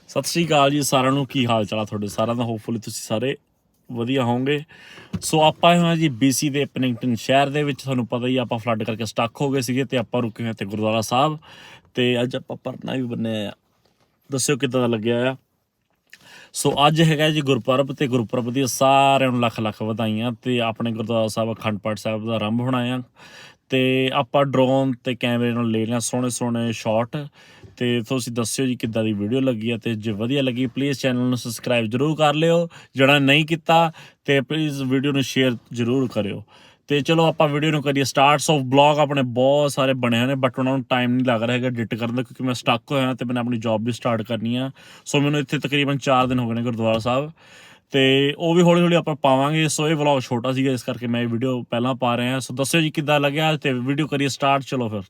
ਸਤਿ ਸ਼੍ਰੀ ਅਕਾਲ ਜੀ ਸਾਰਿਆਂ ਨੂੰ। ਕੀ ਹਾਲ ਚਾਲ ਆ ਤੁਹਾਡੇ ਸਾਰਿਆਂ ਦਾ? ਹੋਪਫੁਲੀ ਤੁਸੀਂ ਸਾਰੇ ਵਧੀਆ ਹੋਵੋਗੇ। ਸੋ ਆਪਾਂ ਆਏ ਹਾਂ ਜੀ BC ਦੇ ਪਨਿੰਗਟਨ ਸ਼ਹਿਰ ਦੇ ਵਿੱਚ। ਤੁਹਾਨੂੰ ਪਤਾ ਹੀ ਆਪਾਂ ਫਲੱਡ ਕਰਕੇ ਸਟਕ ਹੋ ਗਏ ਸੀਗੇ ਅਤੇ ਆਪਾਂ ਰੁਕੇ ਹਾਂ ਇੱਥੇ ਗੁਰਦੁਆਰਾ ਸਾਹਿਬ। ਅਤੇ ਅੱਜ ਆਪਾਂ ਪਰਨਾ ਵੀ ਬੰਨਿਆ ਆ। ਦੱਸਿਓ ਕਿੱਦਾਂ ਦਾ ਲੱਗਿਆ ਆ। ਸੋ ਅੱਜ ਹੈਗਾ ਜੀ ਗੁਰਪੁਰਬ, ਅਤੇ ਗੁਰਪੁਰਬ ਦੀਆਂ ਸਾਰਿਆਂ ਨੂੰ ਲੱਖ ਲੱਖ ਵਧਾਈਆਂ। ਅਤੇ ਆਪਣੇ ਗੁਰਦੁਆਰਾ ਸਾਹਿਬ ਅਖੰਡ ਪਾਠ ਸਾਹਿਬ ਦਾ ਆਰੰਭ ਹੋਣਾ ਆ। ਅਤੇ ਆਪਾਂ ਡਰੋਨ ਅਤੇ ਕੈਮਰੇ ਨਾਲ ਲੈ ਲਿਆ ਸੋਹਣੇ ਸੋਹਣੇ ਸ਼ਾਟ। ਅਤੇ ਤੁਸੀਂ ਦੱਸਿਓ ਜੀ ਕਿੱਦਾਂ ਦੀ ਵੀਡੀਓ ਲੱਗੀ ਹੈ। ਅਤੇ ਜੇ ਵਧੀਆ ਲੱਗੀ ਪਲੀਜ਼ ਚੈਨਲ ਨੂੰ ਸਬਸਕ੍ਰਾਈਬ ਜ਼ਰੂਰ ਕਰ ਲਿਓ ਜਿਹੜਾ ਨਹੀਂ ਕੀਤਾ, ਅਤੇ ਪਲੀਜ਼ ਵੀਡੀਓ ਨੂੰ ਸ਼ੇਅਰ ਜ਼ਰੂਰ ਕਰਿਓ। ਅਤੇ ਚਲੋ ਆਪਾਂ ਵੀਡੀਓ ਨੂੰ ਕਰੀਏ ਸਟਾਰਟਸ ਆਫ ਬਲੌਗ। ਆਪਣੇ ਬਹੁਤ ਸਾਰੇ ਬਣੇ ਨੇ ਬਟ ਉਹਨਾਂ ਨੂੰ ਟਾਈਮ ਨਹੀਂ ਲੱਗ ਰਿਹਾ ਹੈਗਾ ਐਡਿਟ ਕਰਨ ਦਾ, ਕਿਉਂਕਿ ਮੈਂ ਸਟਕ ਹੋਇਆ ਅਤੇ ਮੈਂ ਆਪਣੀ ਜੋਬ ਵੀ ਸਟਾਰਟ ਕਰਨੀ ਆ। ਸੋ ਮੈਨੂੰ ਇੱਥੇ ਤਕਰੀਬਨ 4 ਦਿਨ ਹੋ ਗਏ ਨੇ ਗੁਰਦੁਆਰਾ ਸਾਹਿਬ, ਅਤੇ ਉਹ ਵੀ ਹੌਲੀ ਹੌਲੀ ਆਪਾਂ ਪਾਵਾਂਗੇ। ਸੋ ਇਹ ਵਲੌਗ ਛੋਟਾ ਸੀਗਾ ਇਸ ਕਰਕੇ ਮੈਂ ਇਹ ਵੀਡੀਓ ਪਹਿਲਾਂ ਪਾ ਰਿਹਾ। ਸੋ ਦੱਸਿਓ ਜੀ ਕਿੱਦਾਂ ਲੱਗਿਆ, ਅਤੇ ਵੀਡੀਓ ਕਰੀਏ ਸਟਾਰਟ। ਚਲੋ ਫਿਰ।